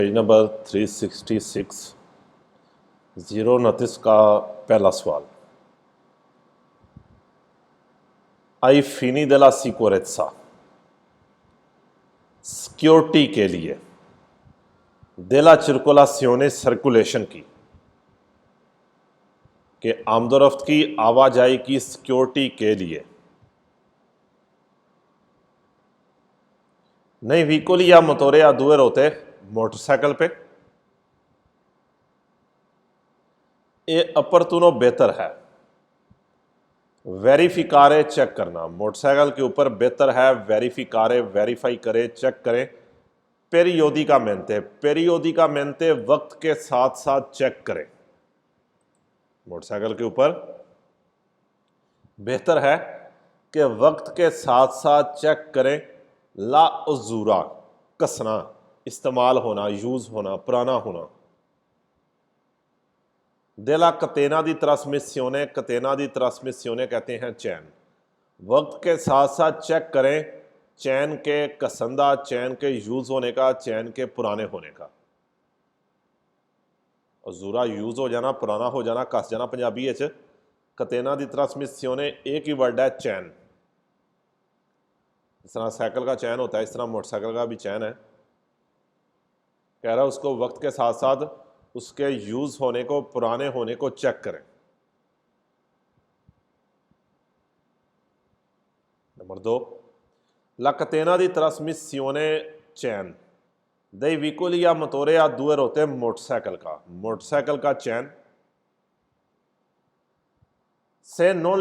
Page number 366 029 का पहला सवाल। आई फिनी della sicurezza सिक्योरिटी के लिए della circolazione सर्कुलेशन की के आमदोरफ्त की आवाजाही की सिक्योरिटी के लिए नई व्हीकल या मोटोरे या दुए रोते मोटरसाइकिल पे ये अपरतुनो बेहतर है वेरीफिकारे चेक करना। मोटरसाइकिल के ऊपर बेहतर है वेरीफिकारे वेरीफाई करे चेक करें। पेरियोदिका मेंते वक्त के साथ साथ चेक करें। मोटरसाइकिल के ऊपर बेहतर है कि वक्त के साथ साथ चेक करें। ला उजूरा कसना इस्तेमाल होना यूज होना पुराना होना। देला कतेना दी ट्रांसमिसियोने कहते हैं चैन। वक्त के साथ साथ चेक करें चैन के कसंदा चैन के यूज होने का चैन के पुराने होने का। अजूरा यूज हो जाना पुराना हो जाना कस जाना पंजाबी है कतेना दी ट्रांसमिसियोने एक ही वर्ड है चैन। इस तरह साइकिल का चैन होता है इस तरह मोटरसाइकिल का भी चैन है। कह रहा है उसको वक्त के साथ साथ उसके यूज होने को पुराने होने को चेक करें। नंबर 2 ला कतेना दी ट्रांसमिसियोने चैन दई व्हीकल या मोटोरे या दुए रोते मोटरसाइकिल का चैन से नॉन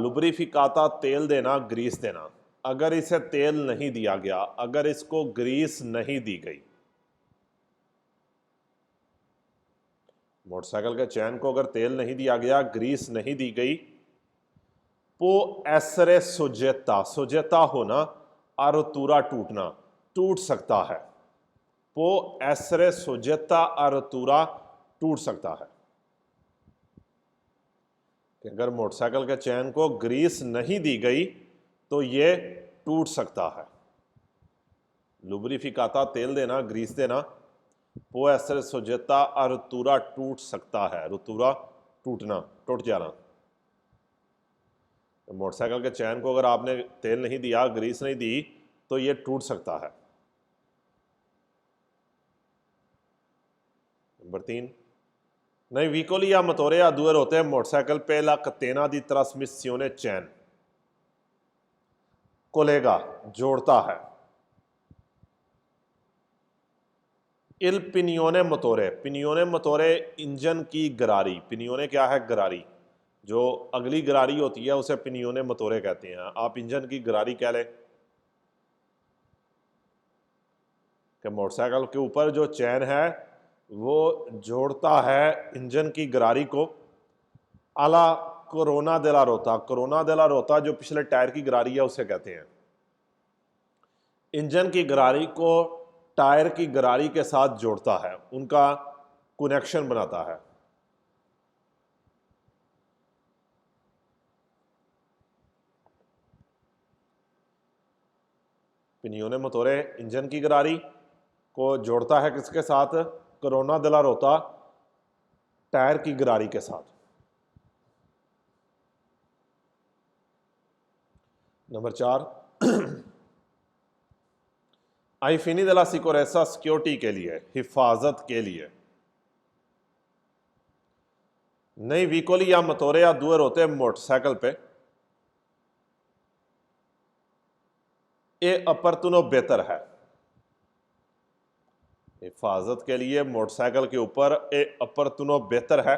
लुब्रिफिकाता तेल देना ग्रीस देना। अगर इसे तेल नहीं दिया गया अगर इसको ग्रीस नहीं दी गई मोटरसाइकिल के चैन को अगर तेल नहीं दिया गया ग्रीस नहीं दी गई पो एसरे सुजेता होना आरुतुरा टूटना टूट सकता है। पो एसरे सुजेता आरुतुरा टूट सकता है कि अगर मोटरसाइकिल के चैन को ग्रीस नहीं दी गई तो ये टूट सकता है। लुब्रिफिकाता तेल देना ग्रीस देना पो एसरे सुजेता आरुतुरा टूट सकता है। रुतुरा टूटना टूट जाना। मोटरसाइकिल के चैन को अगर आपने तेल नहीं दिया ग्रीस नहीं दी तो ये टूट सकता है। नंबर 3 नई व्हीकल या मोटोरे या दुए होते हैं मोटरसाइकिल पे ला कतेना दी ट्रांसमिसियोने चैन कोलेगा जोड़ता है। इल पिनियोने मोटोरे इंजन की गरारी। पिनियोने क्या है गरारी जो अगली गरारी होती है उसे पिनियोने मोटोरे कहते हैं। आप इंजन की गरारी कह लें कि मोटरसाइकिल के ऊपर जो चैन है वो जोड़ता है इंजन की गरारी को। आला कोरोना देला रोता जो पिछले टायर की गरारी है उसे कहते हैं। इंजन की गरारी को टायर की गरारी के साथ जोड़ता है उनका कनेक्शन बनाता है। पिनियोने मोटोरे इंजन की गरारी को जोड़ता है किसके साथ कोरोना देला रोता टायर की गरारी के साथ। नंबर 4 आई फिनी देला सिक्योरेसा सिक्योरिटी के लिए हिफाजत के लिए नई व्हीकल या मोटोरे या दुए रोते मोटरसाइकिल पे ए अपरतुनो बेहतर है। हिफाजत के लिए मोटरसाइकिल के ऊपर ए अपरतुनो बेहतर है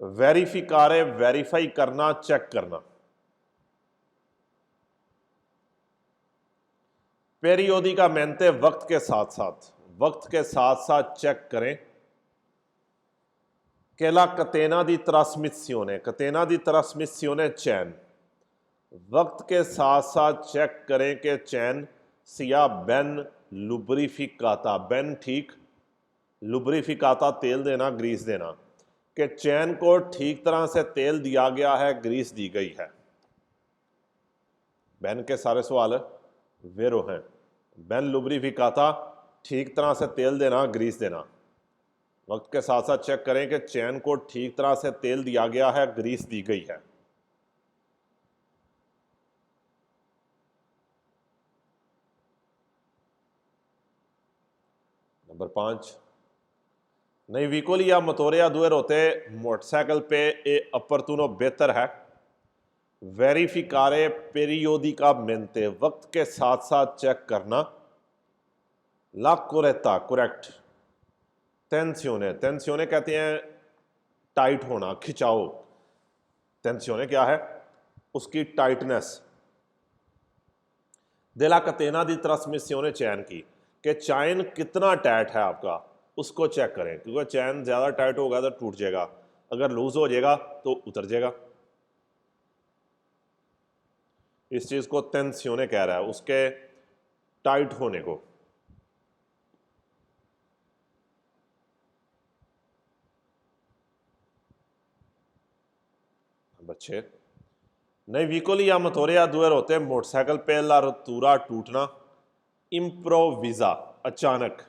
वेरीफिकारे वेरीफाई करना चेक करना। पेरियोदिका मेंते वक्त के साथ साथ चेक करें। केला कतेना दी ट्रांसमिसियोने चैन वक्त के साथ साथ चेक करें कि चैन सिया बेन लुब्रिफिकाता बेन ठीक लुब्रिफिकाता तेल देना ग्रीस देना कि चैन को ठीक तरह से तेल दिया गया है ग्रीस दी गई है। बेन के सारे सवाल वेरो हैं। बेन लुब्रिफिकाता ठीक तरह से तेल देना, ग्रीस देना। वक्त के साथ साथ चेक करें कि चैन को ठीक तरह से तेल दिया गया है, ग्रीस दी गई है। नंबर 5, नहीं व्हीकल या मोटोर या दुए रोते मोटरसाइकिल पे ए अपरतूनो बेहतर है। वेरिफिकारे पेरियोडिका मेंते, वक्त के साथ साथ चेक करना। ला कोरेता, करेक्ट। टेंसियोने, टेंसियोने कहते हैं टाइट होना, खिंचाव। टेंसियोने क्या है? उसकी टाइटनेस। देला कतेना दी ट्रांसमिसियोने, चैन की, कि चैन कितना टाइट है आपका, उसको चेक करें, क्योंकि चैन ज़्यादा टाइट होगा तो टूट जाएगा, अगर लूज हो जाएगा तो उतर जाएगा। इस चीज़ को टेंसियोने कह रहा है, उसके टाइट होने को। नंबर 6, नई व्हीकल या मोटोर या दुए होते मोटरसाइकिल पे ला रतूरा टूटना। इम्प्रोविजा, अचानक,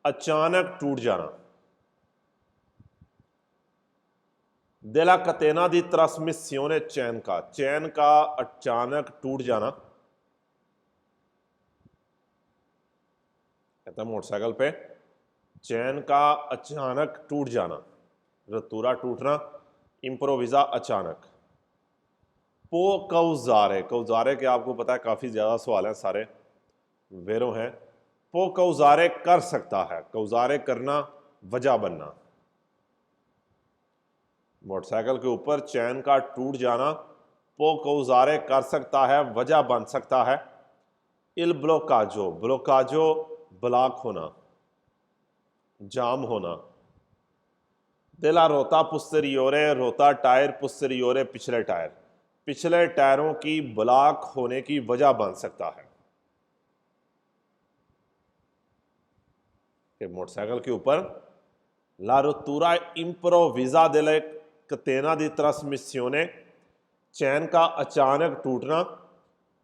अचानक टूट जाना। देला कतेना दी ट्रांसमिसियोने, चैन का, चैन का अचानक टूट जाना। कहता है मोटरसाइकिल पे चैन का अचानक टूट जाना, रतूरा टूटना, इम्प्रोविजा अचानक। पो कौजारे, कौजारे के आपको पता है काफी ज्यादा सवाल हैं, सारे वेरो हैं। पो कौजारे कर सकता है, कौजारे करना, वजह बनना। मोटरसाइकिल के ऊपर चैन का टूट जाना पो कौजारे कर सकता है, वजह बन सकता है। इल ब्लोकाजो, ब्लोकाजो ब्लॉक होना, जाम होना। देला रोता पुस्teriore, रोता टायर, पुस्teriore पिछले टायर, पिछले टायरों की ब्लॉक होने की वजह बन सकता है। कि मोटरसाइकिल के ऊपर ला रोतूरा इम्प्रोविजा delle catena di trasmissione, चैन का अचानक टूटना।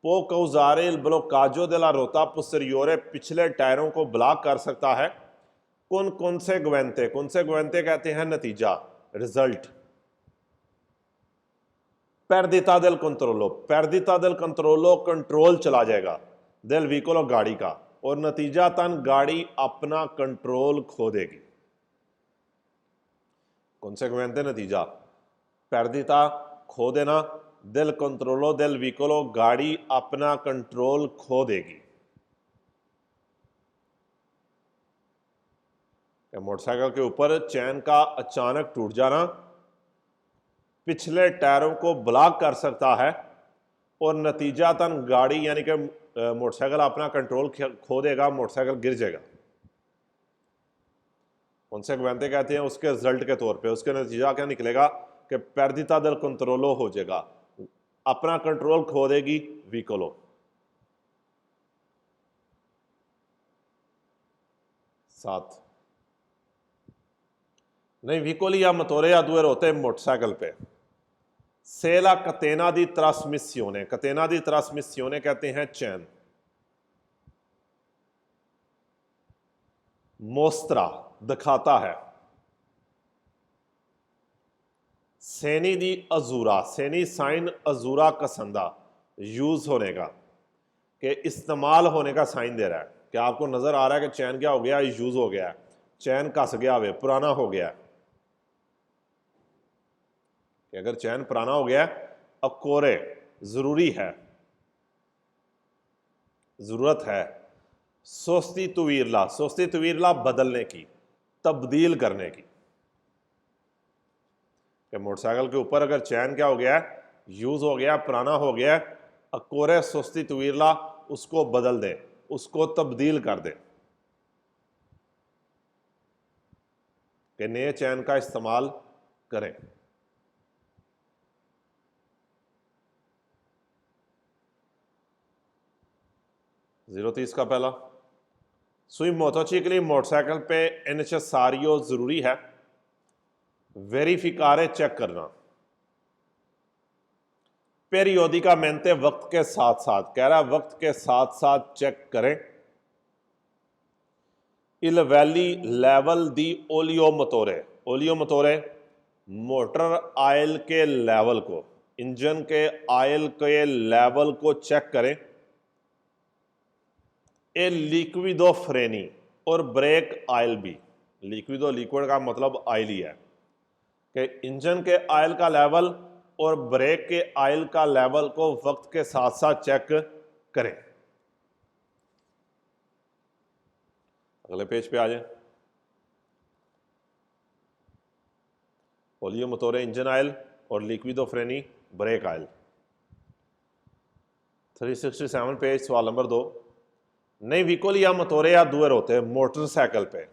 पो कौजारे इल ब्लोकाजो della रोता पुस्teriore, पिछले टायरों को ब्लॉक कर सकता है। कौन कौन से ग्वेंते, कौन से ग्वेंते कहते हैं नतीजा, रिजल्ट। पेर्दिता देल कंट्रोलो, पेर्दिता देल कंट्रोलो, कंट्रोल चला जाएगा, देल व्हीकलो, गाड़ी का, और नतीजा तन गाड़ी अपना कंट्रोल खो देगी। कौन से ग्वेंते नतीजा, पेर्दिता खो देना, देल कंट्रोलो देल व्हीकलो, गाड़ी अपना कंट्रोल खो देगी। मोटरसाइकिल के ऊपर चैन का अचानक टूट जाना पिछले टायरों को ब्लॉक कर सकता है, और नतीजातन गाड़ी यानी कि मोटरसाइकिल अपना कंट्रोल खो देगा, मोटरसाइकिल गिर जाएगा। उनसे गवंते कहते हैं उसके रिजल्ट के तौर पे, उसके नतीजा क्या निकलेगा कि पेर्दिता दल कंट्रोलो हो जाएगा, अपना कंट्रोल खो देगी व्हीकलो। 7, नहीं व्हीकल या मोटोरे या दुए होते मोटरसाइकिल पे सेला कतेना दी ट्रांसमिसियोने, कतेना दी ट्रांसमिसियोने कहते हैं चैन। मोस्त्रा दिखाता है। सेनी दी अजूरा, सेनी साइन अजूरा कसंदा, यूज होने का, कि इस्तेमाल होने का साइन दे रहा है, कि आपको नजर आ रहा है कि चैन क्या हो गया, यूज हो गया, चैन कस गया वे, पुराना हो गया। कि अगर चैन पुराना हो गया, अकोरे जरूरी है, जरूरत है। सोस्ती तुवीरला, सोस्ती तुवीरला बदलने की, तब्दील करने की। कि मोटरसाइकिल के ऊपर अगर चैन क्या हो गया है, यूज हो गया, पुराना हो गया, अकोरे सोस्ती तुवीरला, उसको बदल दे, उसको तब्दील कर दे, कि नए चैन का इस्तेमाल करें। 030 का पहला, सुई मोटोचिकली, मोटरसाइकिल पे एनएचएसारियो जरूरी है। वेरिफिकारे चेक करना। पेरियोडिकामेंटे वक्त के साथ साथ, कह रहा है वक्त के साथ साथ चेक करें। il वैली लेवल दी ओलियो मोटोरे, ओलियो मोटोरे मोटर आयल के लेवल को, इंजन के आयल के लेवल को चेक करें। ए लिक्विडो फ्रेनी और ब्रेक आयल भी, लिक्विडो लिक्विड का मतलब आयल ही है, कि इंजन के आयल का लेवल और ब्रेक के आयल का लेवल को वक्त के साथ साथ चेक करें। अगले पेज पे आ जाए। ओलियो मोटोरे इंजन आयल और लिक्विडो फ्रेनी ब्रेक आयल। 367 पेज, सवाल नंबर 2। नहीं व्हीकल या मोटोरे या दूर होते हैं मोटरसाइकिल पे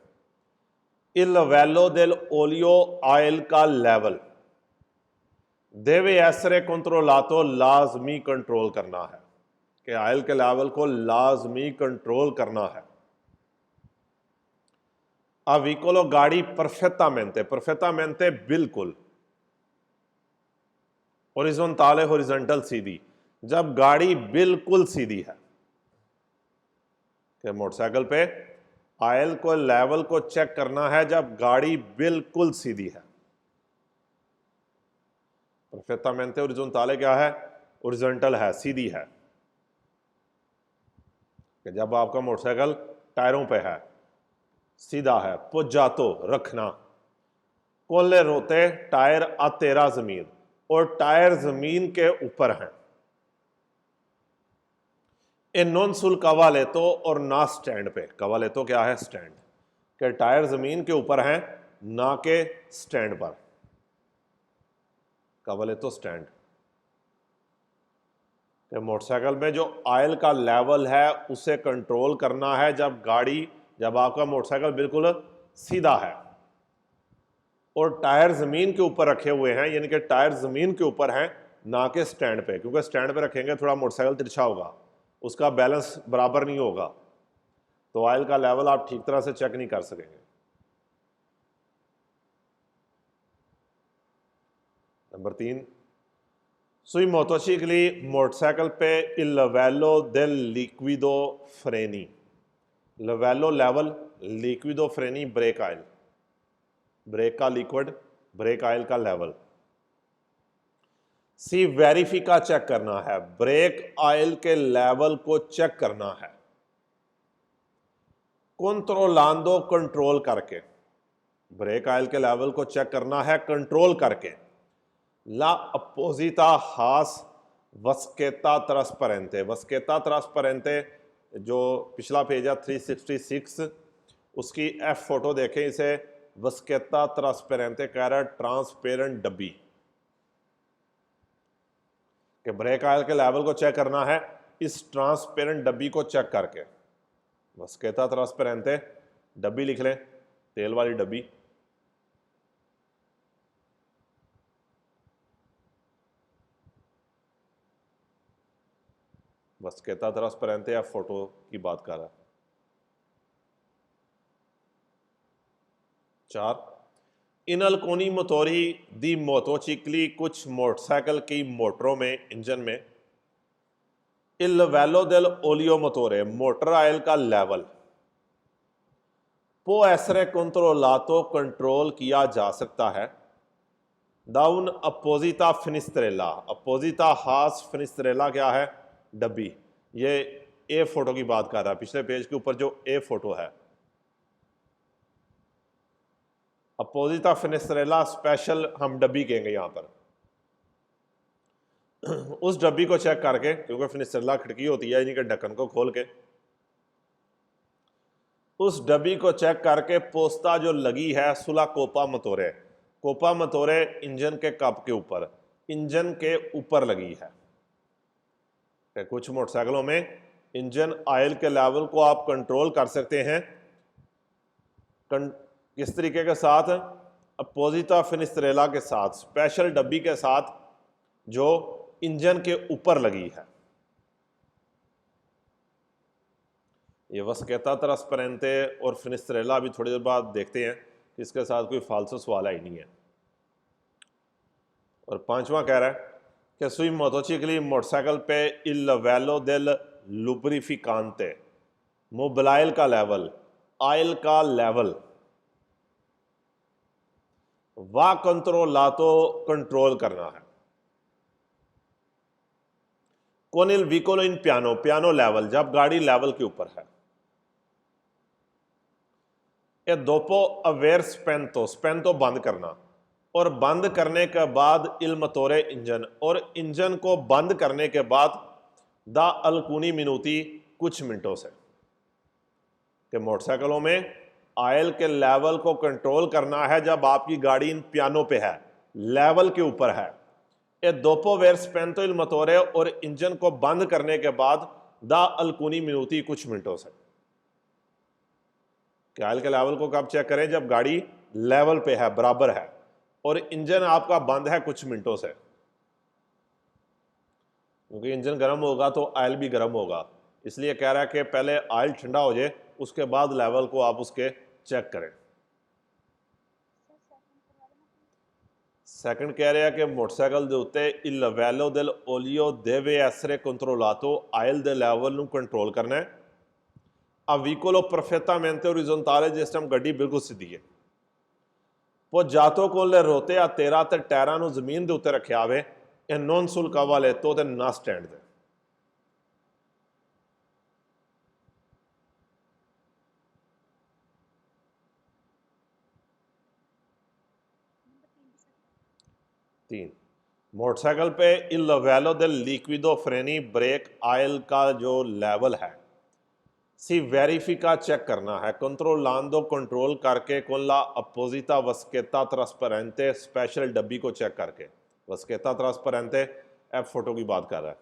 il livello del olio oil का लेवल deve essere controllato, लाजमी कंट्रोल करना है, कि आयल के लेवल को लाजमी कंट्रोल करना है। अब व्हीकल गाड़ी परफेक्टामेंटे बिल्कुल हॉरिजॉन्टल हॉरिजॉन्टल सीधी, जब गाड़ी बिल्कुल सीधी है, कि मोटरसाइकिल पे आयल को लेवल को चेक करना है जब गाड़ी बिल्कुल सीधी है। परफेक्टामेंटे हॉरिजॉन्टल क्या है? हॉरिजॉन्टल है, सीधी है, कि जब आपका मोटरसाइकिल टायरों पे है, सीधा है, पोजातो रखना, कोले रोते टायर आ तेरा जमीन, और टायर जमीन के ऊपर हैं। ए नॉन सुल कवालेतो और ना स्टैंड पे, कवालेतो क्या है? स्टैंड, के टायर जमीन के ऊपर हैं ना के स्टैंड पर, कवालेतो स्टैंड। कि मोटरसाइकिल में जो आयल का लेवल है उसे कंट्रोल करना है जब आपका मोटरसाइकिल बिल्कुल सीधा है और टायर जमीन के ऊपर रखे हुए हैं, यानी कि टायर जमीन के ऊपर हैं ना के स्टैंड पे, क्योंकि स्टैंड पे रखेंगे थोड़ा मोटरसाइकिल तिरछा होगा, उसका बैलेंस बराबर नहीं होगा, तो ऑयल का लेवल आप ठीक तरह से चेक नहीं कर सकेंगे। नंबर 3, सुई मोटोसिकली मोटरसाइकिल पे il livello del liquido freni, livello level, लिक्विडो फ्रेनी ब्रेक आयल, ब्रेक का लिक्विड, ब्रेक आयल का लेवल। सी वेरिफिका चेक करना है, ब्रेक आयल के लेवल को चेक करना है, कंट्रोलांदो कंट्रोल करके, ब्रेक आयल के लेवल को चेक करना है कंट्रोल करके। ला अपोजिता हास वस्केता ट्रांसपेरेंटे, वस्केता ट्रांसपेरेंटे जो पिछला पेज है 366, उसकी एफ फोटो देखें, इसे वस्केता ट्रांसपेरेंटे कह रहा है, ट्रांसपेरेंट डब्बी, कि ब्रेक आयल के लेवल को चेक करना है इस ट्रांसपेरेंट डब्बी को चेक करके। वस्केता ट्रांसपेरेंटे डब्बी लिख लें, तेल वाली डब्बी। वस्केता ट्रांसपेरेंटे या फोटो की बात कर रहा है। 4, इन अल्कोनी मोटोरी दी मोटोचिकली, कुछ मोटरसाइकिल की मोटरों में, इंजन में il livello del olio मोटोरे, मोटर आयल का लेवल पो एसरे कंट्रोलातो कंट्रोल किया जा सकता है दाउन अपोजिता फिनिस्ट्रेला, अपोजिता हास फिनिस्ट्रेला क्या है? डब्बी। ये ए फोटो की बात कर रहा है, पिछले पेज के ऊपर जो ए फोटो है, अपोजिता फिनिस्ट्रेला स्पेशल हम डब्बी कहेंगे यहां पर। उस डब्बी को चेक करके, क्योंकि फिनिस्ट्रेला खिड़की होती है, यानी कि ढक्कन को खोल के उस डब्बी को चेक करके पोस्ता जो लगी है सुला कोपा मोटोरे, कोपा मोटोरे इंजन के कप के ऊपर, इंजन के ऊपर लगी है। कुछ मोटरसाइकिलों में इंजन ऑयल के लेवल को आप कंट्रोल कर सकते हैं किस तरीके के साथ? अपोजिटा फिनिस्ट्रेला के साथ, स्पेशल डब्बी के साथ जो इंजन के ऊपर लगी है। ये वस्केता ट्रांसपेरेंटे और फिनिस्ट्रेला भी थोड़ी देर बाद देखते हैं, इसके साथ कोई फालतू सवाल ही नहीं है। और 5वां कह रहा है कि सुई मोटोचिकली मोटरसाइकिल पे il livello del lubrificante, मोबिलाइल का लेवल आयल का लेवल वा कंट्रोलातो कंट्रोल करना है। con il vicolo in piano, piano level, जब गाड़ी लेवल के ऊपर है। ए दोपो अवेयर स्पेंतो, स्पेंतो बंद करना, और बंद करने के बाद इल मतोरे इंजन, और इंजन को बंद करने के बाद द अलकुनी मिनूती, कुछ मिनटों से। कि मोटरसाइकिलों में आयल के लेवल को कंट्रोल करना है जब आपकी गाड़ी इन पियानो पे है, लेवल के ऊपर है। ए दोपो वेर स्पेंतो इल मतोरे, और इंजन को बंद करने के बाद द अलकुनी मिनूती, कुछ मिनटों से। कि आयल के लेवल को कब चेक करें? जब गाड़ी लेवल पे है, बराबर है, और इंजन आपका बंद है कुछ मिनटों से। क्योंकि इंजन गर्म होगा तो आयल भी गर्म होगा, इसलिए कह रहा है कि पहले आयल ठंडा हो जाए, उसके बाद लेवल को आप उसके चेक करें। सेकंड कह रहा है कि मोटरसाइकिल के उत्ते il livello del olio deve essere controllato, oil दे लेवल ਨੂੰ कंट्रोल करना है। a vicolo perfettamente orizzontale, जिस टाइम गड्डी बिल्कुल सीधी है। poggiato con le rote a terra, ਤੇ ਟਾਇਰਾਂ ਨੂੰ ਜ਼ਮੀਨ ਦੇ ਉੱਤੇ ਰੱਖਿਆ ਹੋਵੇ, e non sul cavaletto, ਤੇ ਨਾ ਸਟੈਂਡ ਤੇ। तीन, मोटरसाइकिल पे il livello del liquido freni break oil का जो लेवल है, सी वेरीफिका चेक करना है, कंट्रोलांदो कंट्रोल करके, con la apposita vaschetta trasparente, special डब्बी को चेक करके। वस्केता ट्रांसपेरेंटे एफ फोटो की बात कर रहा है।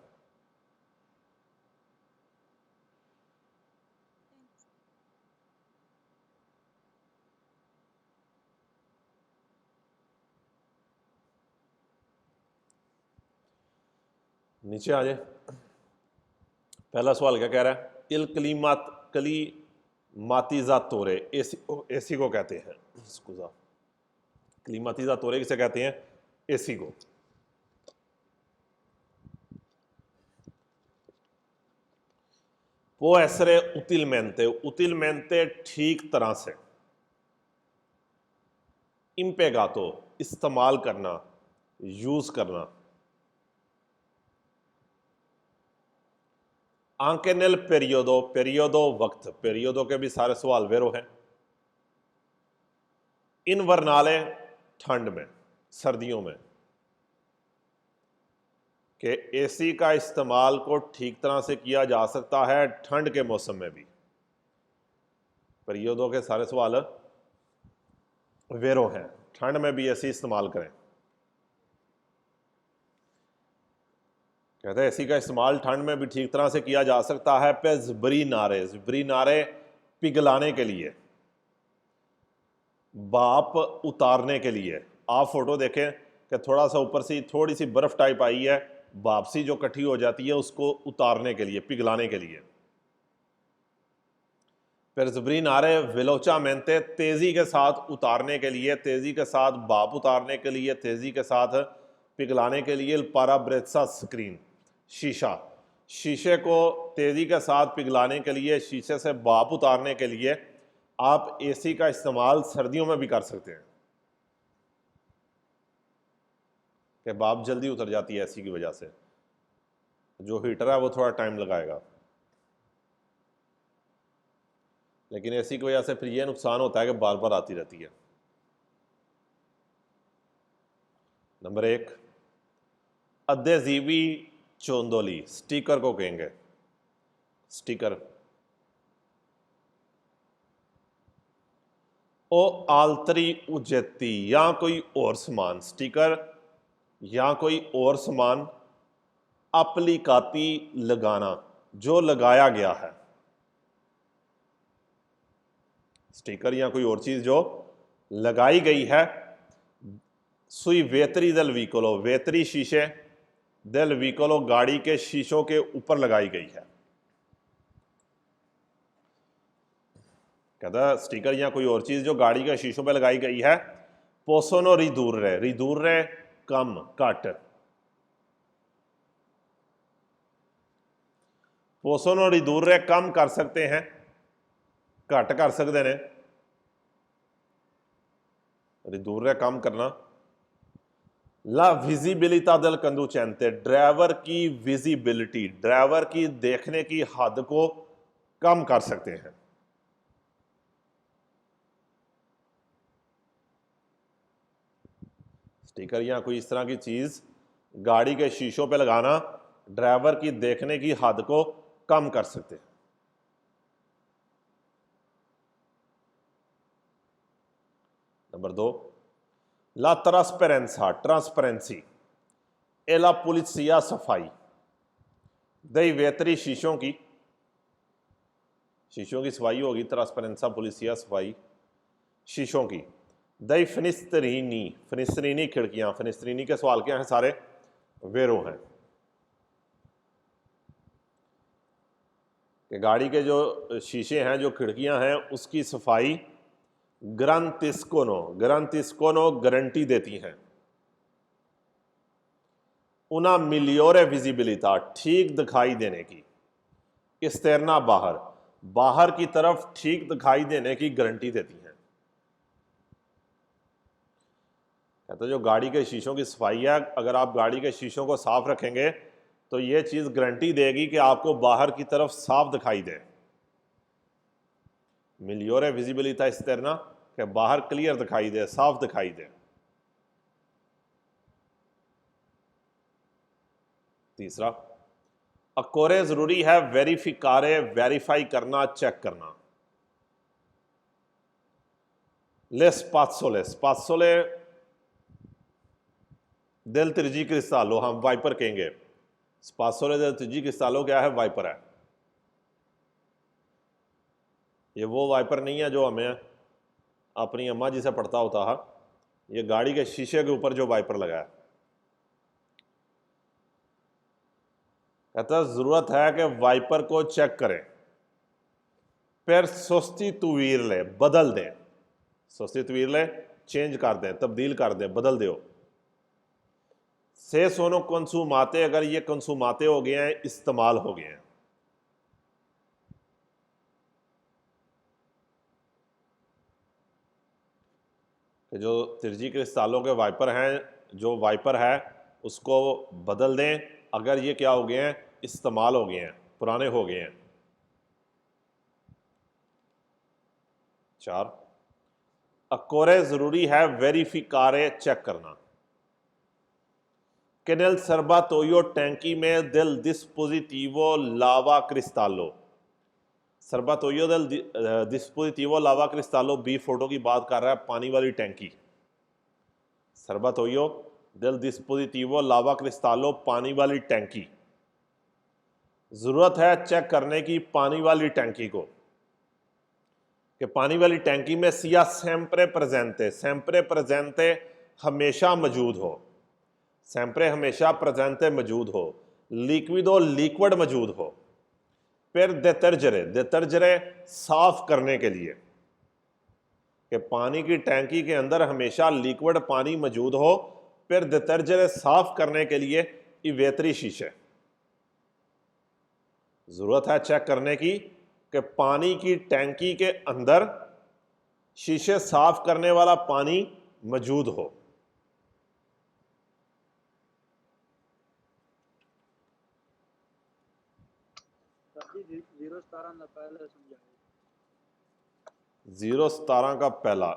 नीचे आ जाए। पहला सवाल क्या कह रहा है? इल क्लीमातिजातोरे, एसी को कहते हैं, स्कूजा, क्लीमातिजातोरे किसे कहते हैं? एसी को। वो ऐसरे उतिलमेंते, उतिलमेंते ठीक तरह से, इम्पेगातो इस्तेमाल करना, यूज करना, आंके नेल पेरियोडो, पेरियोडो वक्त, पेरियोडो के भी सारे सवाल वेरो हैं। इन वर्नाले ठंड में, सर्दियों में, कि एसी का इस्तेमाल को ठीक तरह से किया जा सकता है ठंड के मौसम में भी। पेरियोडो के सारे सवाल वेरो हैं, ठंड में भी एसी इस्तेमाल करें। कहते हैं एसी का इस्तेमाल ठंड में भी ठीक तरह से किया जा सकता है। पे ज़बरी नारे, ज़बरी नारे पिघलाने के लिए, भाप उतारने के लिए। आप फोटो देखें कि थोड़ा सा ऊपर से थोड़ी सी बर्फ टाइप आई है, भाप सी जो इकट्ठी हो जाती है, उसको उतारने के लिए, पिघलाने के लिए। फिर ज़बरी नारे वेलोचा मेंते, तेज़ी के साथ उतारने के लिए, तेज़ी के साथ भाप उतारने के लिए, तेज़ी के साथ पिघलाने के लिए। पाराब्रेसा स्क्रीन, शीशा, शीशे को तेज़ी के साथ पिघलाने के लिए, शीशे से भाप उतारने के लिए आप एसी का इस्तेमाल सर्दियों में भी कर सकते हैं, कि भाप जल्दी उतर जाती है एसी की वजह से। जो हीटर है वो थोड़ा टाइम लगाएगा, लेकिन एसी की वजह से फिर ये नुकसान होता है कि बार बार आती रहती है। नंबर 1, अद्देजीवी चोंदोली, स्टिकर को कहेंगे, स्टिकर। ओ आल्तरी उजेती, या कोई और सामान, स्टिकर या कोई और सामान। अपलिकाती, लगाना, जो लगाया गया है, स्टिकर या कोई और चीज जो लगाई गई है। सुई वेतरी दल व्हीकलो, वेतरी शीशे, दल व्हीकलो गाड़ी के शीशों के ऊपर लगाई गई है। कहता स्टिकर या कोई और चीज जो गाड़ी के शीशों पे लगाई गई है। पोसोनो रिदूर्रे, रिदूर्रे कम, कट। पोसोनो रिदूर्रे कम कर सकते हैं, घट कर सकते हैं। दूर रह काम करना। ला विजिबिलिटा del conducente, ड्राइवर की विजिबिलिटी, ड्राइवर की देखने की हद को कम कर सकते हैं। स्टिकर या कोई इस तरह की चीज गाड़ी के शीशों पे लगाना ड्राइवर की देखने की हद को कम कर सकते हैं। नंबर 2, ला ट्रांसपेरेंसा, ट्रांसपेरेंसी ए ला पुलिसिया, सफाई दई वेतरी शीशों की सफाई होगी, ट्रांसपेरेंसा पुलिसिया, सफाई शीशों की। दई फिनिस्त्रीनी, फिनिस्त्रीनी खिड़कियां, फिनिस्त्रीनी के सवाल क्या हैं सारे, वेरो हैं कि गाड़ी के जो शीशे हैं, जो खिड़कियां हैं, उसकी सफाई ग्रांतिस्कोनो गारंटी देती हैं। उना मिलियोरे विजिबिलिटा, ठीक दिखाई देने की। इस्तेरना, बाहर की तरफ ठीक दिखाई देने की गारंटी देती हैं। कहते जो गाड़ी के शीशों की सफाई है, अगर आप गाड़ी के शीशों को साफ रखेंगे तो यह चीज गारंटी देगी कि आपको बाहर की तरफ साफ दिखाई दे। मिलियोरे विजिबिलिटा इस्तेरना, कि बाहर क्लियर दिखाई दे, साफ दिखाई दे। तीसरा, अकोरे जरूरी है, वेरिफिकारे, वेरीफाई करना, चेक करना। ले स्पात्सोले del त्रिजी क्रिस्टालो, हम वाइपर कहेंगे। स्पात्सोले del त्रिजी क्रिस्टालो क्या है, वाइपर है। ये वो वाइपर नहीं है जो हमें अपनी अम्मा जी से पढ़ता होता है, ये गाड़ी के शीशे के ऊपर जो वाइपर लगा है। कहता जरूरत है कि वाइपर को चेक करें, फिर सोस्टिट्यूइरले, बदल दें। सोस्टिट्यूइरले चेंज कर दें, तब्दील कर दें, बदल दो। से सोनो कंसूमाते, अगर ये कंसूमाते हो गए हैं, इस्तेमाल हो गए हैं। कि जो तिरजी क्रिस्टालों के वाइपर हैं, जो वाइपर है उसको बदल दें अगर ये क्या हो गए हैं, इस्तेमाल हो गए हैं, पुराने हो गए हैं। 4, अकोरे जरूरी है, वेरिफिकारे, चेक करना। che nel serbatoio टैंकी में del dispositivo lava cristallo, सर्बातोयो del dispositivo lava cristallo, बी फोटो की बात कर रहा है, पानी वाली टैंकी। सर्बातोयो del dispositivo lava cristallo, पानी वाली टैंकी। जरूरत है चेक करने की पानी वाली टैंकी को, कि पानी वाली टैंकी में सिया सेम्प्रे प्रेजेंटे हमेशा मौजूद हो, सेम्प्रे हमेशा प्रेजेंटे मौजूद हो, लिक्विडो लिक्विड मौजूद हो। फिर देतर्जरे साफ करने के लिए, कि पानी की टैंकी के अंदर हमेशा लिक्विड पानी मौजूद हो। फिर देतर्जरे साफ करने के लिए इवेतरी शीशे, जरूरत है चेक करने की कि पानी की टैंकी के अंदर शीशे साफ करने वाला पानी मौजूद हो। जीरो 17 का पहला,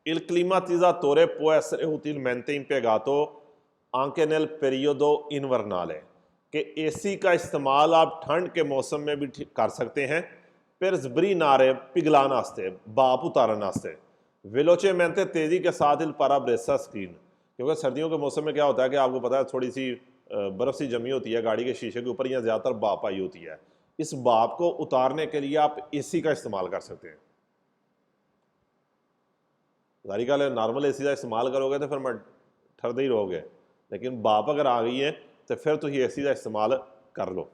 il climatizzatore può essere utilmente impiegato anche nel periodo invernale, कि एसी का इस्तेमाल आप ठंड के मौसम में भी कर सकते हैं। फिर जबरी नारे पिघलाना आस्ते, भाप उतारना आस्ते। वेलोचेमेंटे, तेजी के साथ इल पाराब्रेसा स्क्रीन, क्योंकि सर्दियों के मौसम में क्या होता है कि आपको पता है थोड़ी सी बर्फ सी जमी होती है गाड़ी के शीशे के ऊपर, या ज़्यादातर भाप आई होती है। इस भाप को उतारने के लिए आप एसी का इस्तेमाल कर सकते हैं। जारी का नॉर्मल एसी का इस्तेमाल करोगे तो फिर मैं ठरदे ही रहोगे, लेकिन भाप अगर आ गई है तो फिर तो ये एसी का इस्तेमाल कर लो।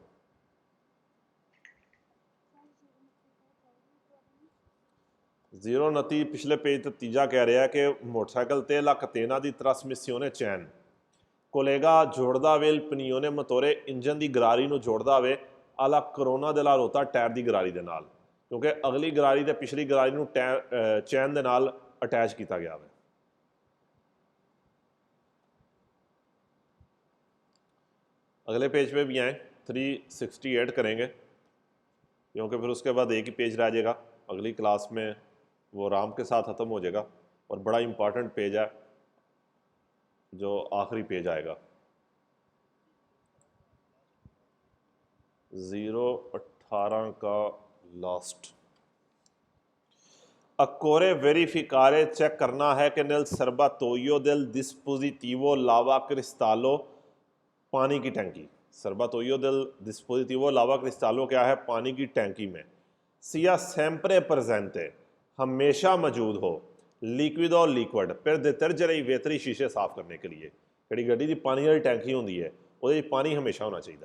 जीरो नती पिछले पेज तो तीजा कह रहा है कि मोटरसाइकिल ते ला catena di trasmissione चैन कोलेगा जोड़दा वे पनियों ने मतोरे इंजन की गरारी ਨੂੰ जोड़दा वे आला कोरोना दे ला रोता टायर की गरारी दे नाल, क्योंकि अगली गरारी ते पिछली गरारी नूं चैन दे नाल अटैच किया गया है। अगले पेज पे भी आए, 368 करेंगे, क्योंकि फिर उसके बाद एक ही पेज रह जाएगा। अगली क्लास में वो आराम के साथ ख़त्म हो जाएगा और बड़ा इम्पॉर्टेंट पेज है जो आखिरी पेज आएगा। 018 का लास्ट। अक्कोरे वेरिफिकारे चेक करना है कि nel serbatoio del dispositivo lava cristallo, पानी की टैंकी। सर्बातोयो del dispositivo lava cristallo क्या है? पानी की टैंकी में। सिया sempre presente, हमेशा मौजूद हो, लिक्विड और लिक्विड फिर डिटर्जेंट वेतरी शीशे साफ करने के लिए। जी गड्डी की पानी वाली टैंकी होंगी है वो पानी हमेशा होना चाहिए।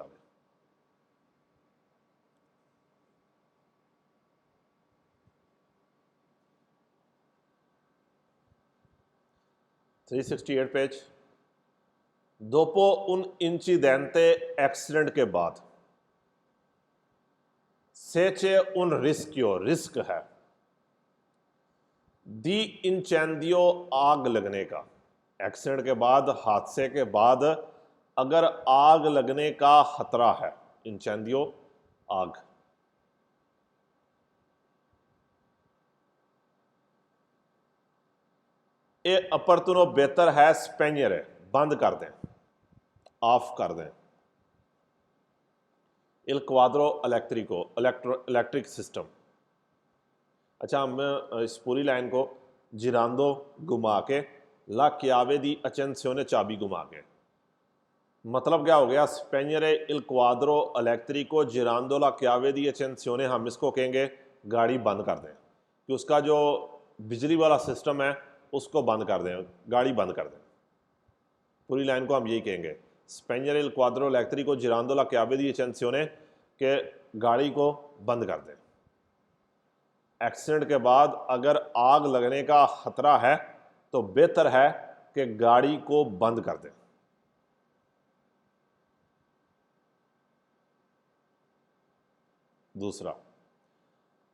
368 पेज। दोपो उन इंसिडेंटे एक्सीडेंट के बाद सेचे उन रिस्क्यो, रिस्क है दी इंचेंदियो, आग लगने का। एक्सीडेंट के बाद, हादसे के बाद अगर आग लगने का खतरा है, इंचेंदियो आग। ये अपरतुनो बेहतर है, स्पेनियर है, बंद कर दें, ऑफ कर दें। इल क्वाद्रो इलेक्ट्रिको, इलेक्ट्रिक सिस्टम। अच्छा, हम इस पूरी लाइन को जिरांदो घुमा के ला क्यावे दी अचेंसियोने चाबी घुमा के, मतलब क्या हो गया? स्पेनियरे इल क्वाद्रो इलेक्ट्रिको जिरांदो ला क्यावे दी अचेंसियोने, हम इसको कहेंगे गाड़ी बंद कर दें, कि उसका जो बिजली वाला सिस्टम है उसको बंद कर दें, गाड़ी बंद कर दें। पूरी लाइन को हम यही कहेंगे, स्पेनियर इल क्वाद्रो इलेक्ट्रिको जिरांदो ला क्यावे दी अचेंसियोने, के गाड़ी को बंद कर दें। एक्सीडेंट के बाद अगर आग लगने का खतरा है तो बेहतर है कि गाड़ी को बंद कर दें। दूसरा,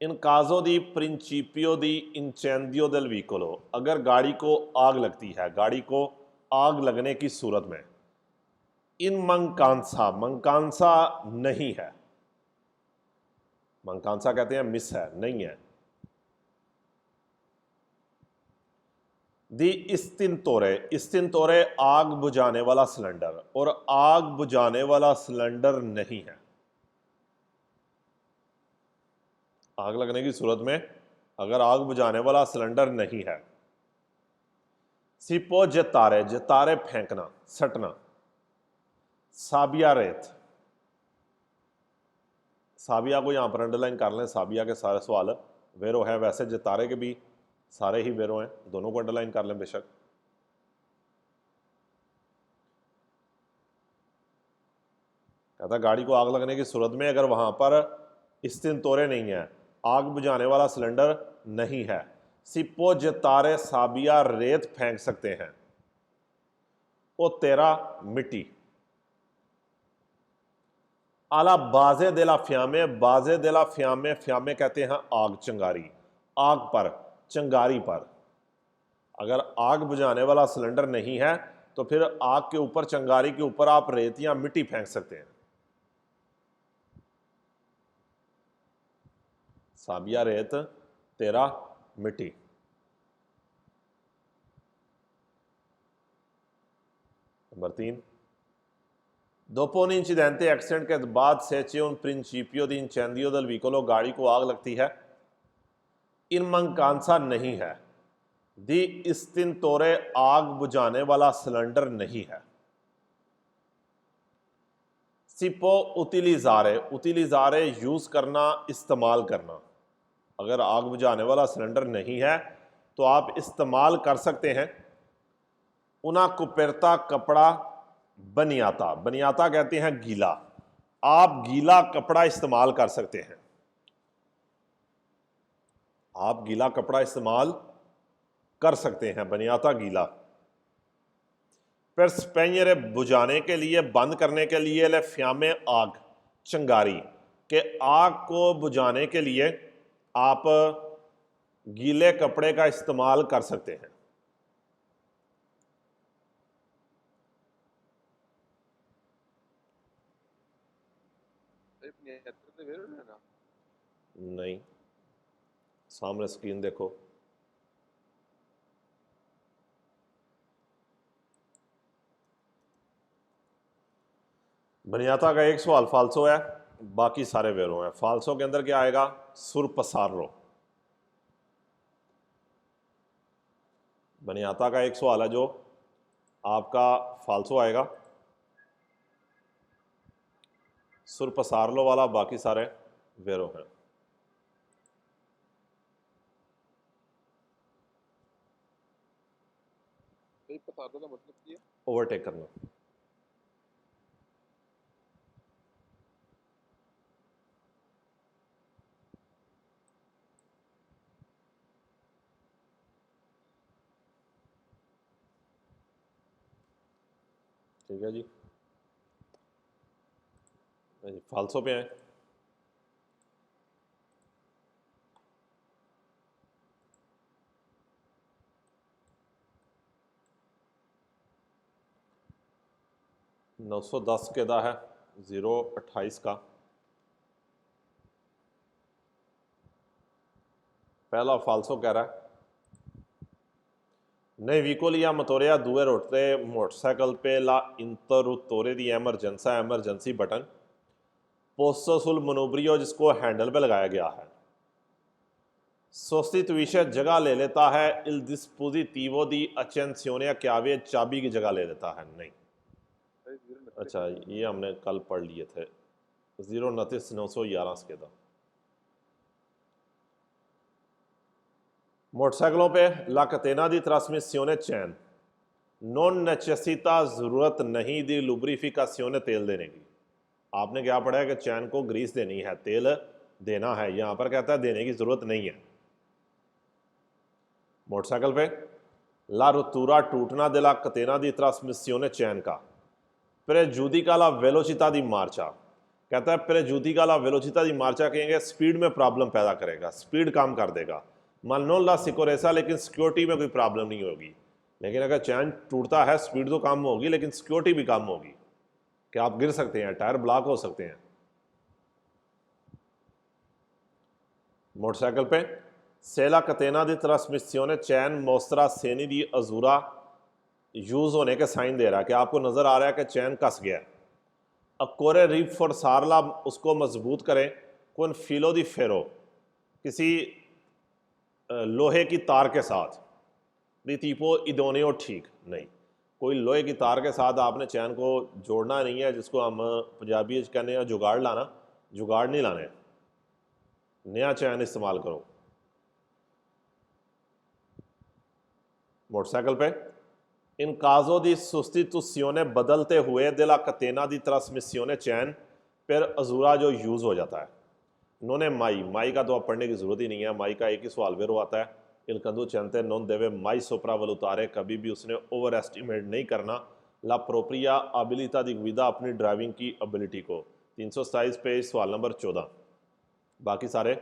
इन काजो दी प्रिंसिपियो दी इंचेंदियो देल व्हीकलो, अगर गाड़ी को आग लगती है, गाड़ी को आग लगने की सूरत में, इन मंकांसा, मंकांसा नहीं है, मंकांसा कहते हैं मिस है, नहीं है। दी इस्तिनतोरे, इस्तिनतोरे आग बुझाने वाला सिलेंडर, और आग बुझाने वाला सिलेंडर नहीं है। आग लगने की सूरत में अगर आग बुझाने वाला सिलेंडर नहीं है। सिपो जतारे, जतारे फेंकना, सटना। साबिया रेत, साबिया को यहां पर अंडरलाइन कर लें, साबिया के सारे सवाल वेरो है, वैसे जतारे के भी सारे ही वेरो हैं, दोनों को अंडरलाइन कर लें बेशक। कहता गाड़ी को आग लगने की सूरत में अगर वहां पर इस्तिनतोरे नहीं है, आग बुझाने वाला सिलेंडर नहीं है, सिपो जतारे साबिया रेत फेंक सकते हैं। ओ तेरा मिट्टी। आला बाजे देला फ्यामे, बाजे देला फ्यामे, फ्यामे कहते हैं आग, चंगारी, आग पर, चंगारी पर। अगर आग बुझाने वाला सिलेंडर नहीं है तो फिर आग के ऊपर, चंगारी के ऊपर आप रेत या मिट्टी फेंक सकते हैं। साबिया रेत, तेरा मिट्टी। नंबर 3, दोपो un incidente एक्सीडेंट के बाद सेचे un principio di incendio del veicolo, गाड़ी को आग लगती है, इन मंकांसा नहीं है, दी इस्तिनतोरे आग बुझाने वाला सिलेंडर नहीं है। सिपो उतिलिजारे, उतिलिजारे यूज करना, इस्तेमाल करना। अगर आग बुझाने वाला सिलेंडर नहीं है तो आप इस्तेमाल कर सकते हैं। उना कुपेरता, कपड़ा, बनियाता, बनियाता कहते हैं गीला, आप गीला कपड़ा इस्तेमाल कर सकते हैं, आप गीला कपड़ा इस्तेमाल कर सकते हैं, बनियाता गीला। फिर स्पेनियर बुझाने के लिए, बंद करने के लिए, ले फ्यामे आग, चंगारी, के आग को बुझाने के लिए आप गीले कपड़े का इस्तेमाल कर सकते हैं। नहीं, सामने स्क्रीन देखो। बनियाता का एक सवाल फाल्सो है, बाकी सारे वेरो हैं। फाल्सो के अंदर क्या आएगा? सुर पसारो। बनियाता का एक सवाल है जो आपका फाल्सो आएगा, सुर पसारलो वाला, बाकी सारे वेरो हैं। मतलब ओवरटेक करना। ठीक है जी, फाल्सो पे आए। नौ सौ दस के दा है, 028 का पहला फाल्सो कह रहा है, नहीं विकोलिया मतोरिया दुए रोटते मोटरसाइकिल पे ला इंतरुतोरे दी एमरजेंसी बटन पोस्टो सुल मनोब्रियो, जिसको हैंडल पे लगाया गया है, सोस्टिट्यूशन जगह ले लेता है इल डिस्पोजिटिवो दी अटेंशिone chiave, चाबी की जगह ले लेता है। नहीं, अच्छा ये हमने कल पढ़ लिए थे, 02911 के दा। मोटरसाइकिलों पे ला कतेना दी ट्रांसमिसियोने चैन नॉन नेसेसिटा, जरूरत नहीं दी लुब्रिफिकासियोने, तेल देने की। आपने क्या पढ़ा है कि चैन को ग्रीस देनी है, तेल देना है, यहां पर कहता है देने की जरूरत नहीं है। मोटरसाइकिल पे ला रुतूरा टूटना दे ला कतेना दी ट्रांसमिसियोने चैन का प्रेजुदिका ला वेलोचिता दी मार्चा, कहता है प्रेजुदिका ला वेलोचिता दी मार्चा कहेंगे स्पीड में प्रॉब्लम पैदा करेगा, स्पीड कम कर देगा। मान लो ला सिक्योरेसा, लेकिन सिक्योरिटी में कोई प्रॉब्लम नहीं होगी। लेकिन अगर चैन टूटता है स्पीड तो कम होगी, लेकिन सिक्योरिटी भी कम होगी कि आप गिर सकते हैं, टायर ब्लॉक हो सकते हैं। मोटरसाइकिल पे सेला कतेना दी ट्रांसमिसियोने चैन मोस्त्रा सेनी दी अजूरा यूज होने के साइन दे रहा है कि आपको नजर आ रहा है कि चैन कस गया है। अकोरे रिप फॉर सारला, उसको मजबूत करें कौन फिलो दी फेरो, किसी लोहे की तार के साथ, रितीपो इदोनियो, ठीक नहीं, कोई लोहे की तार के साथ आपने चैन को जोड़ना नहीं है, जिसको हम पंजाबी कहने हैं जुगाड़ लाना, जुगाड़ नहीं लाने, नया चैन इस्तेमाल करो। मोटरसाइकिल पे इन काजो दी सुस्टिट्यूशियोने, बदलते हुए दिला कतेना दी ट्रांसमिसियोने चैन पर अजूरा जो यूज हो जाता है। इन्होंने माई का तो आप पढ़ने की जरूरत ही नहीं है, माई का एक ही सवाल वेरो आता है, इलकंदू चंते नॉन देवे माई सोप्रा वलुतारे, कभी भी उसने ओवर एस्टिमेट नहीं करना ला प्रोप्रिया एबिलिटा दी गुइदा, अपनी ड्राइविंग की एबिलिटी को। 327 पे सवाल नंबर 14, बाकी सारे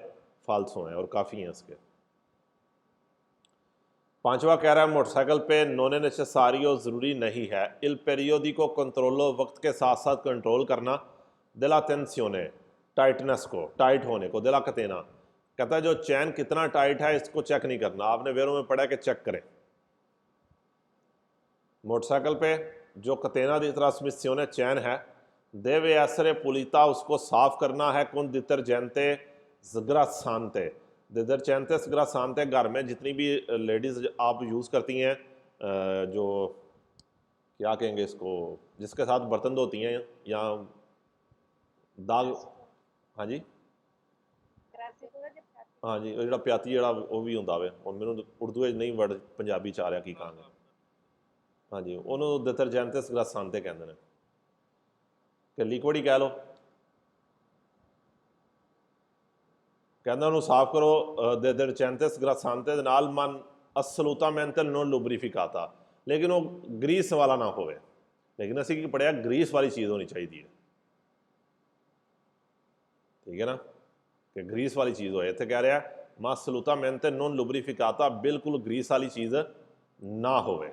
फाल्सो हैं और काफ़ी हैं इसके। पांचवा कह रहा है मोटरसाइकिल पे नोने नेसेसारियो, ज़रूरी नहीं है, इल पेरियोडिको कंट्रोलो, वक्त के साथ साथ कंट्रोल करना, दिला टेंसियोने, टाइटनेस को, टाइट होने को, दिला कतेना, कहता है जो चैन कितना टाइट है इसको चेक नहीं करना, आपने वेरों में पढ़ा कि चेक करें। मोटरसाइकिल पे जो कतेना दी ट्रांसमिसियोने चैन है, देवे एसरे पुलिता, उसको साफ करना है कौन डिटर्जेंटे ज़ग्रासांते, डिटर्जेंटे ज़ग्रासांते, घर में जितनी भी लेडीज़ आप यूज़ करती हैं, जो क्या कहेंगे इसको, जिसके साथ बर्तन धोती हैं या दाग, हाँ जी, हाँ जी, जो प्याती जरा वो भी होंगे वे, और मैं उर्दू नहीं वर्ड पंजाबी च आ रहा की कहांगे, हाँ जी, उन्होंने डिटर्जेंटे ज़ग्रासांते कहते हैं, कि लिक्विड ही कह लो, कहना उन्होंने साफ करो डिटर्जेंटे ज़ग्रासांते दे नाल मन असलूटामेंटे नॉन लुब्रिफिकाता, लेकिन वो ग्रीस वाला ना होवे, लेकिन असी की पढ़िया ग्रीस वाली चीज़ होनी चाहिए, ठीक है ना, कि ग्रीस वाली चीज़ हो। इतने कह रहा है मा assolutamente non lubrificata, बिल्कुल ग्रीस वाली चीज ना होवे।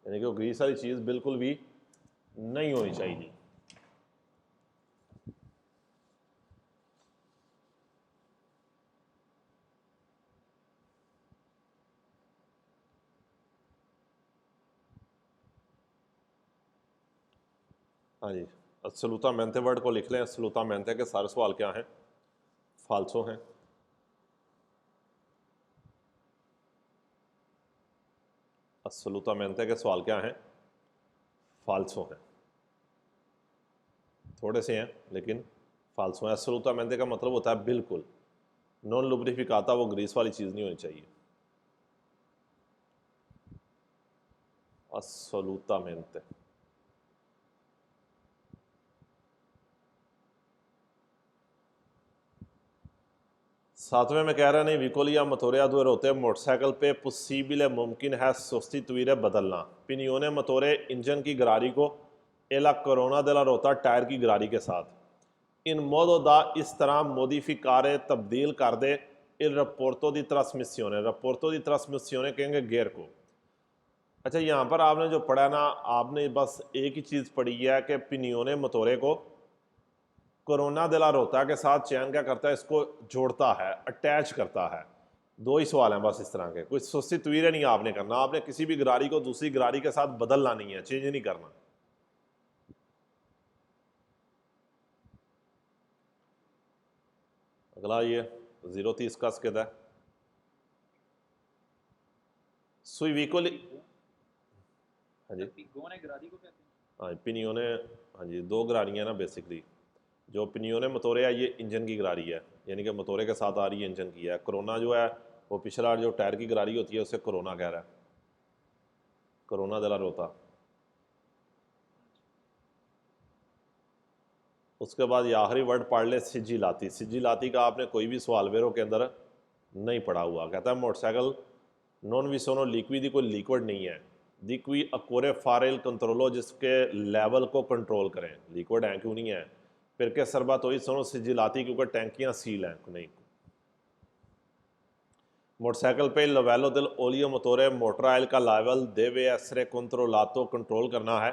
यानी कि वो ग्रीस वाली चीज बिल्कुल भी नहीं होनी चाहिए। हाँ जी, assolutamente वर्ड को लिख लें। assolutamente के सारे सवाल क्या हैं? फाल्सो हैं। assolutamente के सवाल क्या हैं? फाल्सो हैं। थोड़े से हैं लेकिन फाल्सो हैं। assolutamente का मतलब होता है बिल्कुल। नॉन लुब्रिफिकाता वो ग्रीस वाली चीज़ नहीं होनी चाहिए। assolutamente। सातवें में कह रहा नहीं विकोलिया मतोरिया दुर होते मोटरसाइकिल पे पॉसिबल मुमकिन है सोस्टिट्यूire बदलना। पिनियोने मतोरे इंजन की गरारी को एला कोरोना देला रोता टायर की गरारी के साथ। इन मोदो दा इस तरह मोडिफिकारे तब्दील कर दे इल रपोर्टो दी ट्रांसमिसियोने। रपोर्टो दी ट्रांसमिसियोने कहेंगे गेयर को। अच्छा, यहाँ पर आपने जो पढ़ा ना, आपने बस एक ही चीज़ पढ़ी है कि पिनियोने मतोरे को कोरोना देला रोता के साथ चैन क्या करता है, इसको जोड़ता है, अटैच करता है। दो ही सवाल हैं बस इस तरह के। कोई सुस्ती तवीरे नहीं आपने करना, आपने किसी भी गरारी को दूसरी गरारी के साथ बदलना नहीं है, चेंज नहीं करना। अगला ये 030 का स्केद है सुई वीकोली। हाँ जी, गरारी को कहते हैं। हाँ पिनियोने। हाँ जी, दो गरारियाँ ना बेसिकली। जो पिनियोने मतोरे है ये इंजन की गरारी है, यानी कि मतोरे के साथ आ रही है, इंजन की है। कोरोना जो है वो पिछला जो टायर की गरारी होती है उसे कोरोना कह रहा है, कोरोना दला रोता। उसके बाद ये आखिरी वर्ड पढ़ ले सिजिलाती। सिजिलाती का आपने कोई भी सवाल वेरो के अंदर नहीं पढ़ा हुआ। कहता है मोटरसाइकिल नॉन विसोनो लिक्विड, कोई लिक्विड नहीं है। दिक्वी अकोरे फारेल कंट्रोलो, जिसके लेवल को कंट्रोल करें। लिक्विड है क्यों नहीं है? फिर के सरबा तो ही सोनो सिजिलाती, क्योंकि टैंकियां सील हैं नहीं। मोटरसाइकिल पे लवेलो दिल ओलियो मोटोरे मोटर ऑयल का लेवल देवे एसरे कंट्रोलातो, कंट्रोल करना है।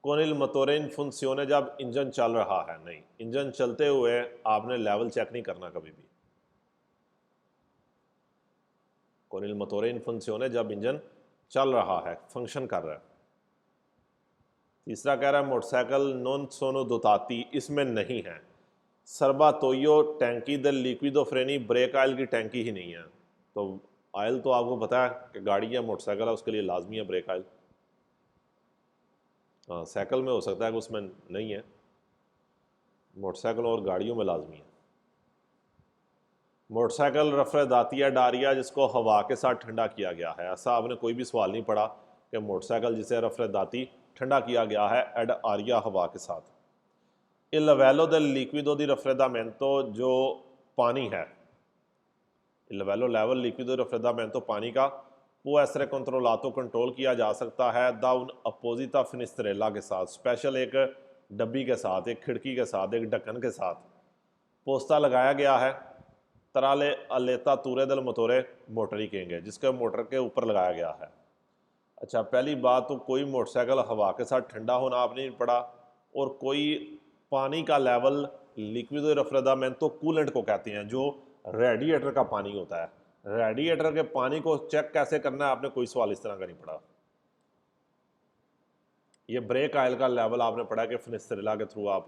कोनिल मोटोरे इन फंक्शने, जब इंजन चल रहा है। नहीं, इंजन चलते हुए आपने लेवल चेक नहीं करना कभी भी। कोनिल मोटोरे इन फंक्शने, जब इंजन चल रहा है, फंक्शन कर रहा है। तीसरा कह रहा है मोटरसाइकिल नॉन सोनो दोताती, इसमें नहीं है। सरबा तोयो टैंकी द लिक्विडो फ्रेनी, ब्रेक ऑयल की टैंकी ही नहीं है। तो ऑयल तो आपको पता है कि गाड़ी या मोटरसाइकिल है उसके लिए लाजमी है ब्रेक ऑयल। हाँ, साइकिल में हो सकता है कि उसमें नहीं है, मोटरसाइकिल और गाड़ियों में लाजमी है। मोटरसाइकिल रफरदातिया डारिया, जिसको हवा के साथ ठंडा किया गया है। ऐसा आपने कोई भी सवाल नहीं पढ़ा कि मोटरसाइकिल जिसे रफरदाती ठंडा किया गया है एड आरिया, हवा के साथ। इल लवेलो द लिक्विडो दी रफरेदामेंटो, जो पानी है। इल लवेलो लेवल लिक्विडो रफरेदामेंटो, पानी का। वो ऐसरे कंट्रोलातो, कंट्रोल किया जा सकता है दा उन अपोजिटा फिनिस्ट्रेला के साथ, स्पेशल एक डब्बी के साथ, एक खिड़की के साथ, एक ढक्कन के साथ। पोस्ता लगाया गया है तराले अलेता तूरे दल मोटोरे, मोटर ही कहेंगे, जिसके मोटर के ऊपर लगाया गया है। अच्छा, पहली बात तो कोई मोटरसाइकिल हवा के साथ ठंडा होना आपने नहीं पढ़ा, और कोई पानी का लेवल लिक्विड रफरेदामेंटो कूलेंट को कहते हैं, जो रेडिएटर का पानी होता है। रेडिएटर के पानी को चेक कैसे करना है आपने कोई सवाल इस तरह का नहीं पढ़ा। ये ब्रेक ऑयल का लेवल आपने पढ़ा कि फिनिस्ट्रेला के थ्रू आप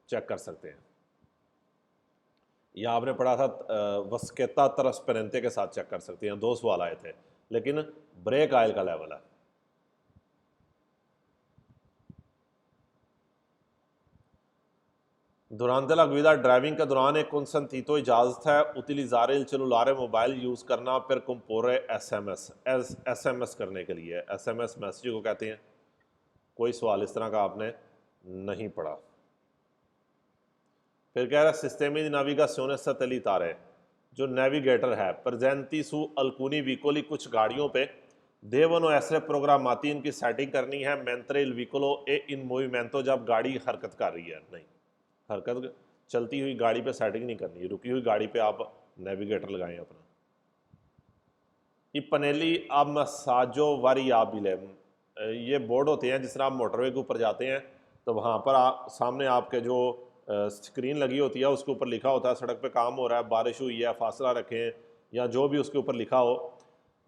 चेक कर सकते हैं। या आपने पढ़ा था वस्केता ट्रांसपेरेंटे के साथ चेक कर सकते हैं। दो सवाल आए थे, लेकिन ब्रेक ऑयल का लेवल है। दुरानते ला गुइदा, ड्राइविंग के दौरान एक कंसंटीतो इजाज़त है उतिलिज़ारे इल चेलुलारे, मोबाइल यूज़ करना पर कंपोरे एसएमएस, एसएमएस करने के लिए। एसएमएस मैसेज को कहते हैं। कोई सवाल इस तरह का आपने नहीं पढ़ा। फिर कह रहा है सिस्टेमी दी नाविगासियोने सैटेलिटारे, जो नेविगेटर है प्रेजेंटी सु अल्कुनी विकोली, कुछ गाड़ियों पे देवनो ऐसे प्रोग्रामाती इनकी सेटिंग करनी है, मेंत्रे इल व्हीकलो ए इन मूवमेंटो, जब गाड़ी हरकत कर रही है। नहीं, हरकत चलती हुई गाड़ी पे सेटिंग नहीं करनी, रुकी हुई गाड़ी पे आप नेविगेटर लगाएं अपना। पनेली अब मसाजो वारियाबिले, ये बोर्ड होते हैं जिस तरह आप मोटरवे के ऊपर जाते हैं तो वहाँ पर सामने आपके जो स्क्रीन लगी होती है उसके ऊपर लिखा होता है सड़क पे काम हो रहा है, बारिश हुई है, फासला रखें, या जो भी उसके ऊपर लिखा हो।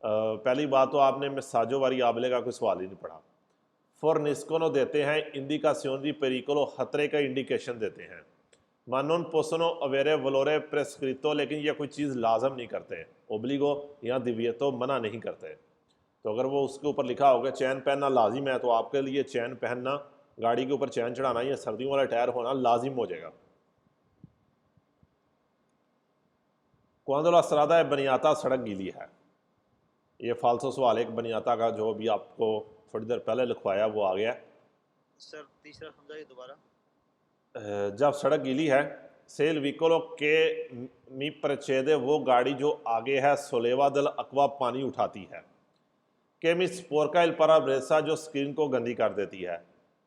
पहली बात तो आपने मसाजो वारियाबिले का कोई सवाल ही नहीं पढ़ा। फॉरनिस्कोनो देते हैं इंडिकासियोन दी पेरिकोलो, खतरे का इंडिकेशन देते हैं। मानोन पोसनो अवेरे वलोरे प्रेस्क्रितो, लेकिन ये कोई चीज़ लाजम नहीं करते। ओब्लिगो या दिव्यतो मना नहीं करते। तो अगर वो उसके ऊपर लिखा होगा चैन पहनना लाजिम है, तो आपके लिए चैन पहनना, गाड़ी के ऊपर चैन चढ़ाना या सर्दियों वाला टायर होना लाजिम हो जाएगा। क्वांदोला सरादा है बनियाता, सड़क गीली है। ये फालसो सवाल, एक बनियाता का जो भी आपको थोड़ी देर पहले लिखवाया वो आ गया। सर तीसरा समझाइए दोबारा। जब सड़क गीली है, सेल विकोलो के मी प्रचेदे, वो गाड़ी जो आगे है, सोलेवा दल अकवा पानी उठाती है। के मी स्पोरका इल पराब्रेसा, जो स्क्रीन को गंदी कर देती है।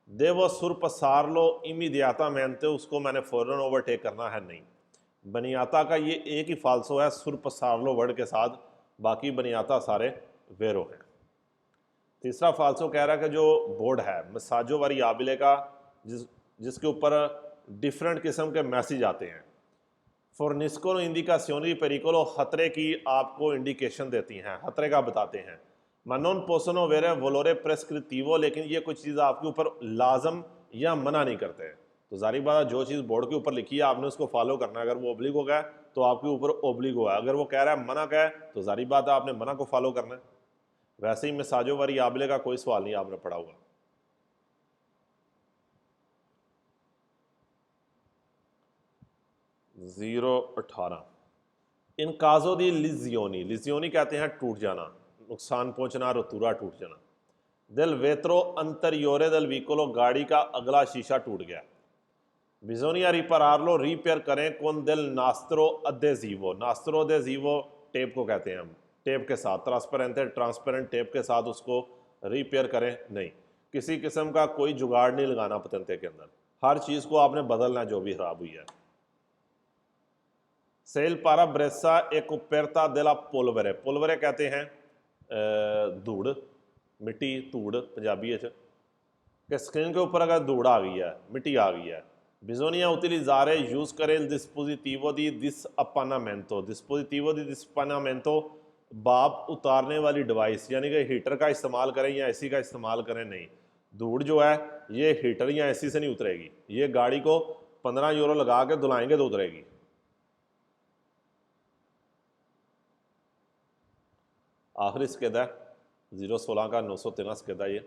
दे वो सुर पसार लो इमीडियाता मेनते, उसको मैंने फ़ौरन ओवरटेक करना है। नहीं, बनियाता का ये एक ही फालसो है सुर पसार लो वर्ड के साथ, बाकी बनियाता सारे वेरो हैं। तीसरा फालसो कह रहा है कि जो बोर्ड है मसाजो वारियाबिले का, जिसके ऊपर डिफरेंट किस्म के मैसेज आते हैं। फॉरनिस्को इंडिकासियोनी पेरिकोलो, खतरे की आपको इंडिकेशन देती हैं, खतरे का बताते हैं। मनोन पोसनो वेरे वोलोरे प्रेस्क्रिप्टिवो, लेकिन ये कुछ चीज़ आपके ऊपर लाजम या मना नहीं करते। तो जारी बात है, जो चीज़ बोर्ड के ऊपर लिखी है आपने उसको फॉलो करना है। अगर वो ओब्लिग हो गया तो आपके ऊपर ओब्लिग हुआ है, अगर वो कह रहा है मना का है तो जारी बात है आपने मना को फॉलो करना है। वैसे ही मिसाजो वारियाबिले का कोई सवाल नहीं आपने पढ़ा हुआ। 018 इन काजो दी लिजियोनी, लिजियोनी कहते हैं टूट जाना, नुकसान पहुंचना, रोतूरा टूट जाना। दिल वेत्रो अंतरियोरे दल व्हीकलो, गाड़ी का अगला शीशा टूट गया। बिजोनिया रिपरारलो, रिपेयर करें कौन दिल नास्त्रो अदेजीवो, नास्त्रो अदेजीवो टेप को कहते हैं हम, टेप के साथ ट्रांसपेरेंट टेप के साथ उसको रिपेयर करें। नहीं, किसी किस्म का कोई जुगाड़ नहीं लगाना पतंते के अंदर, हर चीज़ को आपने बदलना जो भी खराब हुई है। सेल पारा ब्रेसा एक उपेरता देला पोलवरे, पोलवरे कहते हैं धूड़, मिट्टी, धूड़ पंजाबी के स्क्रीन के ऊपर अगर धूड़ आ गई है, मिट्टी आ गई है। बिजोनिया utilizzare यूज़ करें il dispositivo di disappannamento, dispositivo di disappannamento भाप उतारने वाली डिवाइस, यानी कि हीटर का इस्तेमाल करें या एसी का इस्तेमाल करें। नहीं, धूड़ जो है ये हीटर या एसी से नहीं उतरेगी, ये गाड़ी को 15 यूरो लगा के धुलाएंगे तो उतरेगी। आखिरी स्केदा 016 का 913 स्केदा। ये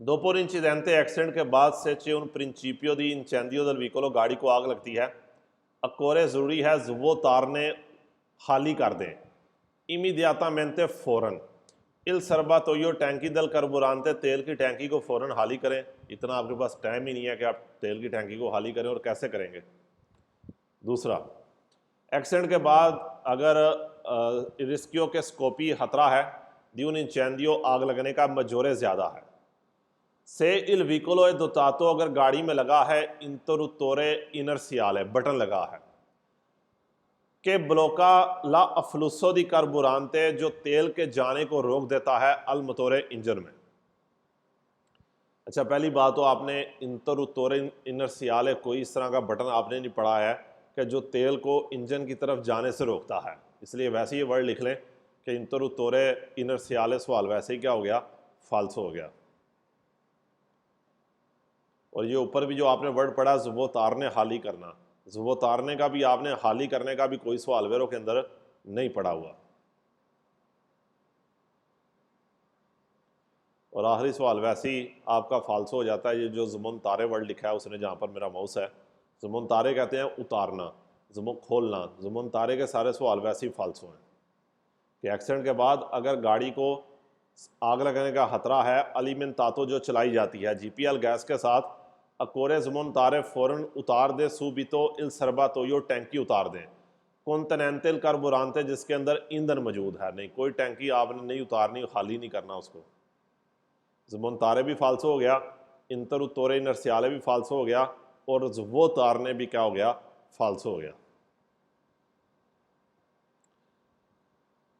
दोपो इंसिडेंटे, एक्सीडेंट के बाद से चे उन प्रिंसिपियो दी इंसेंडियो दल व्हीकलो, गाड़ी को आग लगती है। अकोरे ज़रूरी है वो तारने खाली कर दें। इमीडियातामेंटे, फ़ौरन। इल सरबा तो यो टैंकी दल करबुरानते, तेल की टैंकी को फ़ौरन खाली करें। इतना आपके पास टाइम ही नहीं है कि आप तेल की टैंकी को खाली करें, और कैसे करेंगे। दूसरा, एक्सीडेंट के बाद अगर रिस्कियों के स्कोपी खतरा है, ड्यून इंसेंडियो आग लगने का मजोरे ज़्यादा है। से इल व्हीकलो दोतातो, अगर गाड़ी में लगा है इंतरुतोरे इनर्सियाल है, बटन लगा है के ब्लोका ला अफलुसो दी कार्बुरानते, जो तेल के जाने को रोक देता है अल मोतोरे इंजन में। अच्छा, पहली बात तो आपने इंतरुतोरे इनर्सियाल कोई इस तरह का बटन आपने नहीं पढ़ा है कि जो तेल को इंजन की तरफ जाने से रोकता है, इसलिए वैसे ही वर्ड लिख लें कि इंतरुतोरे इनर्सियाल, सवाल वैसे ही क्या हो गया, फाल्सो हो गया। और ये ऊपर भी जो आपने वर्ड पढ़ा जुबो तारने हाली करना, जुबो तारने का भी आपने हाली करने का भी कोई सवाल वेरों के अंदर नहीं पढ़ा हुआ। और आखिरी सवाल वैसे ही आपका फाल्सो हो जाता है। ये जो जुमन तारे वर्ड लिखा है उसने, जहाँ पर मेरा माउस है, जुमन तारे कहते हैं उतारना, जुमन खोलना, जुमन तारे के सारे सवाल वैसे ही फाल्सो हैं। कि एक्सीडेंट के बाद अगर गाड़ी को आग लगने का खतरा है, अलीमिन तातो जो चलाई जाती है जीपीएल गैस के साथ, अकोरे जुमन तारे फ़ौरन उतार दे, सूबितो इल सरबा तो यो टैंकी उतार दें। कॉन्टिनेंटल कार्बोरांत है जिसके अंदर ईंधन मौजूद है नहीं, कोई टैंकी आपने नहीं उतारनी, खाली नहीं करना उसको। ज़मोंतारे भी फालसो हो गया, इंतरुत्तोरे इनर्सियाले भी फालसो हो गया, और वो तारने भी क्या हो गया, फालसो हो गया।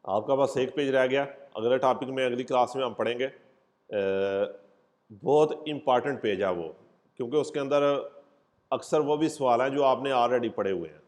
आपका बस एक पेज रह गया, अगले टॉपिक में अगली क्लास में हम पढ़ेंगे। बहुत इम्पॉर्टेंट पेज है वो, क्योंकि उसके अंदर अक्सर वो भी सवाल हैं जो आपने ऑलरेडी पढ़े हुए हैं।